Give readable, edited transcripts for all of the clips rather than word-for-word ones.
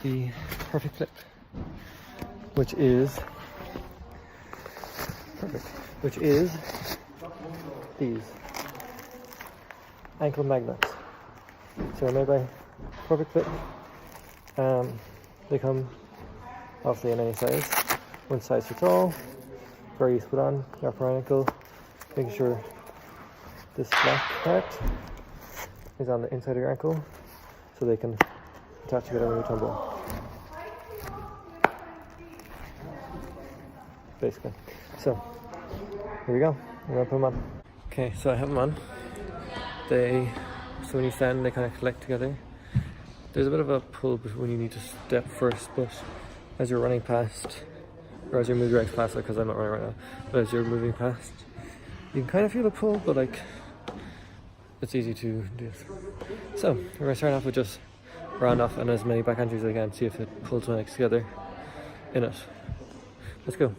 the perfect flip, which is these ankle magnets. So they're made by Perfect Fit. They come obviously in any size. One size fits all. Very easy to put on your upper ankle. Making sure this black part is on the inside of your ankle so they can attach together when you tumble. Basically. So here we go. I'm gonna put them on. Okay, so I have them on. So when you stand, they kind of collect together. There's a bit of a pull when you need to step first, but as you're running past, or as you're moving your legs past, because I'm not running right now, but as you're moving past, you can kind of feel a pull, but like, it's easy to do this. So we're gonna start off with just round off and as many back entries as I can, see if it pulls my legs together in it. Let's go.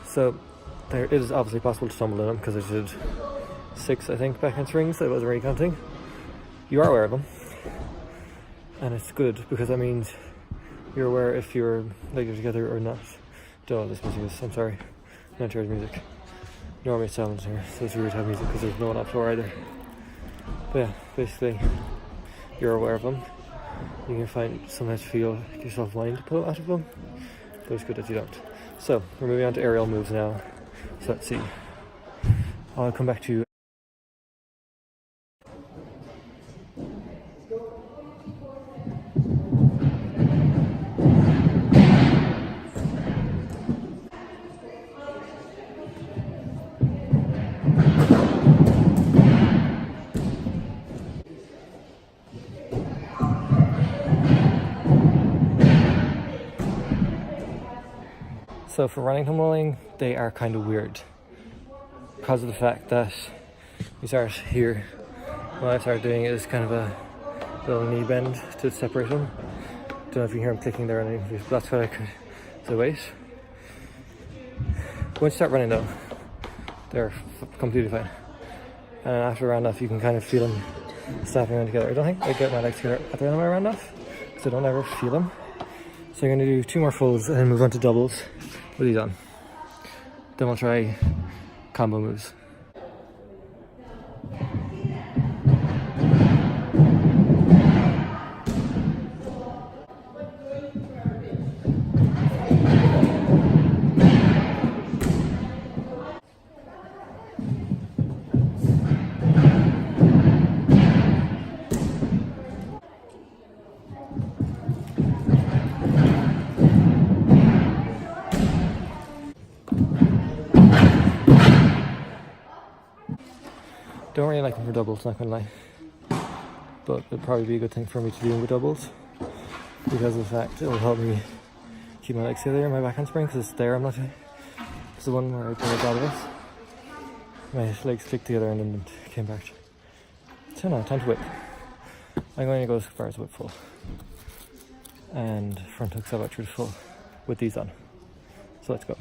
So there is obviously possible to tumble in them because I did 6, I think, backhand springs. I wasn't really counting. You are aware of them, and it's good because that means you're aware if your legs are together or not. Don't know what this music is. I'm sorry. I'm not sure of music. Normally it's silent here, so it's weird to have music because there's no one on the floor either. But yeah, basically, you're aware of them. You can find sometimes feel yourself wanting to pull out of them, but it's good that you don't. So we're moving on to aerial moves now. So let's see. I'll come back to you. So for running tumbling, they are kind of weird because of the fact that you start here. What I started doing is kind of a little knee bend to separate them. Don't know if you hear them clicking there or anything, but that's what I could. So wait. Once you start running though, they're completely fine. And after a round off, you can kind of feel them snapping them together. I don't think I get my legs together at the end of my round off, because I don't ever feel them. So I'm going to do 2 more folds and then move on to doubles with these on. Then we'll try combo moves. Don't really like them for doubles, not gonna lie. But it'd probably be a good thing for me to do them with doubles because of the fact it'll help me keep my legs together, my backhand spring, because it's there. I'm not. It's the one where I pulled out of it. My legs clicked together and then it came back. So now, time to whip. I'm going to go as far as whip full. And front hooks about through full with these on. So let's go.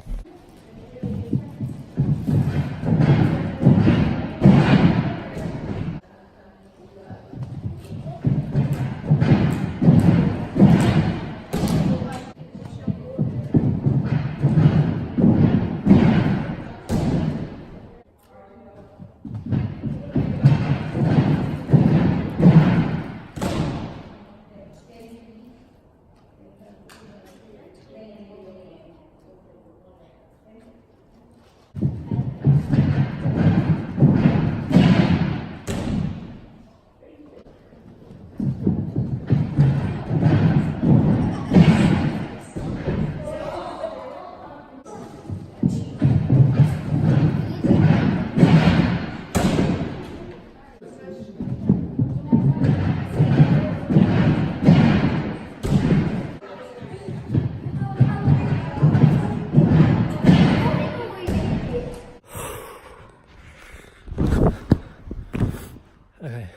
Okay,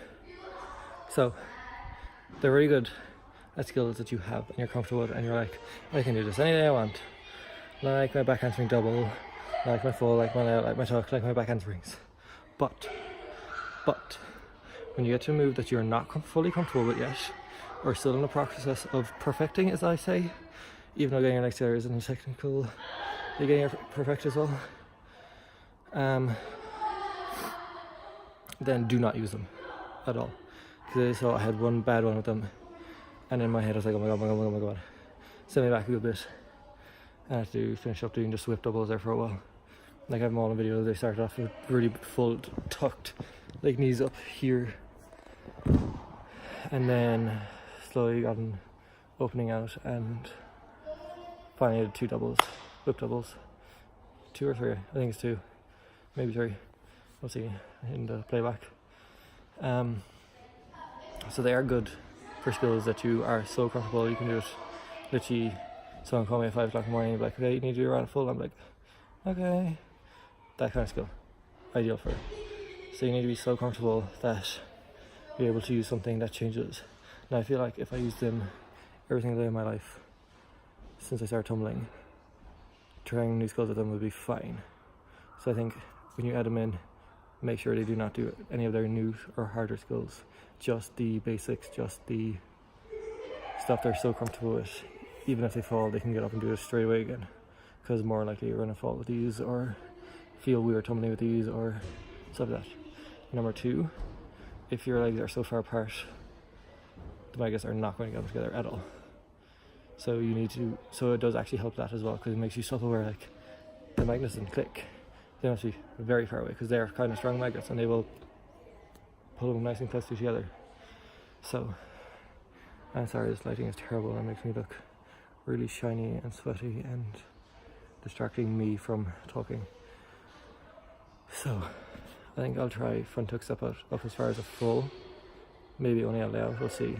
so they're really good at skills that you have and you're comfortable with, and you're like, I can do this any day I want. Like my backhand swing double, like my full, like my layout, like my tuck, like my backhand springs. But when you get to a move that you're not fully comfortable with yet, or still in the process of perfecting, as I say, even though getting your next area isn't technical, you're getting it perfect as well, then do not use them at all. Because I had one bad one with them, and in my head I was like, oh my god, send me back a good bit. And I had to finish up doing just whip doubles there for a while. Like I have them all in video. They started off with really full tucked, like knees up here, and then slowly gotten opening out, and finally did 2 doubles, whip doubles, 2 or 3. I think it's 2, maybe 3. We'll see in the playback. So they are good for skills that you are so comfortable you can do it. Literally, someone called me at 5 o'clock in the morning and be like, okay, you need to do a round full. I'm like, okay. That kind of skill, ideal for it. So you need to be so comfortable that you're able to use something that changes. Now I feel like if I used them every single day of my life since I started tumbling, trying new skills with them would be fine. So I think when you add them in, make sure they do not do any of their new or harder skills, just the basics, just the stuff they're so comfortable with. Even if they fall, they can get up and do it straight away again, because more likely you're going to fall with these or feel weird tumbling with these or stuff like that. Number 2, if your legs are so far apart, the magnets are not going to get them together at all. So you need to, so it does actually help that as well, because it makes you self-aware, like the magnets didn't click. They must be very far away, because they're kind of strong magnets and they will pull them nice and closely together. So, I'm sorry, this lighting is terrible and it makes me look really shiny and sweaty and distracting me from talking. So, I think I'll try front hook step out up as far as a full, maybe only a layout, we'll see.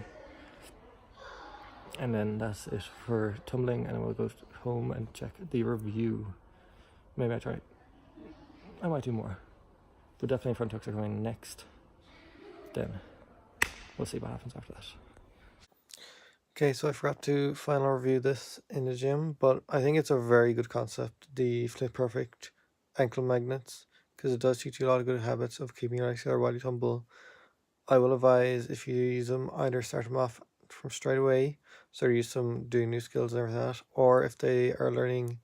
And then that's it for tumbling, and we'll go home and check the review. Maybe I might do more, but definitely front hooks are coming next. Then we'll see what happens after that. Okay, so I forgot to final review this in the gym, but I think it's a very good concept, the Flip Perfect ankle magnets, because it does teach you a lot of good habits of keeping your legs together while you tumble. I will advise, if you use them, either start them off from straight away, so use them doing new skills and everything like that, or if they are learning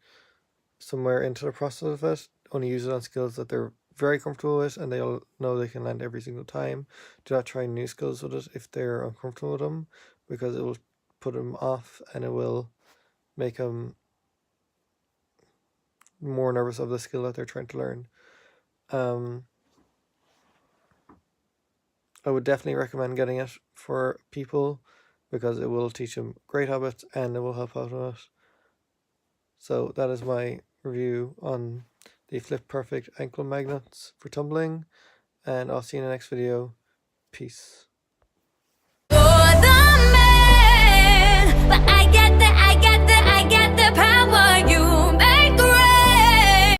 somewhere into the process of it, only use it on skills that they're very comfortable with and they'll know they can land every single time. Do not try new skills with it if they're uncomfortable with them, because it will put them off and it will make them more nervous of the skill that they're trying to learn. I would definitely recommend getting it for people, because it will teach them great habits and it will help out on it. So that is my review on the Flip Perfect ankle magnets for tumbling, and I'll see you in the next video. Peace. You're the man, but I get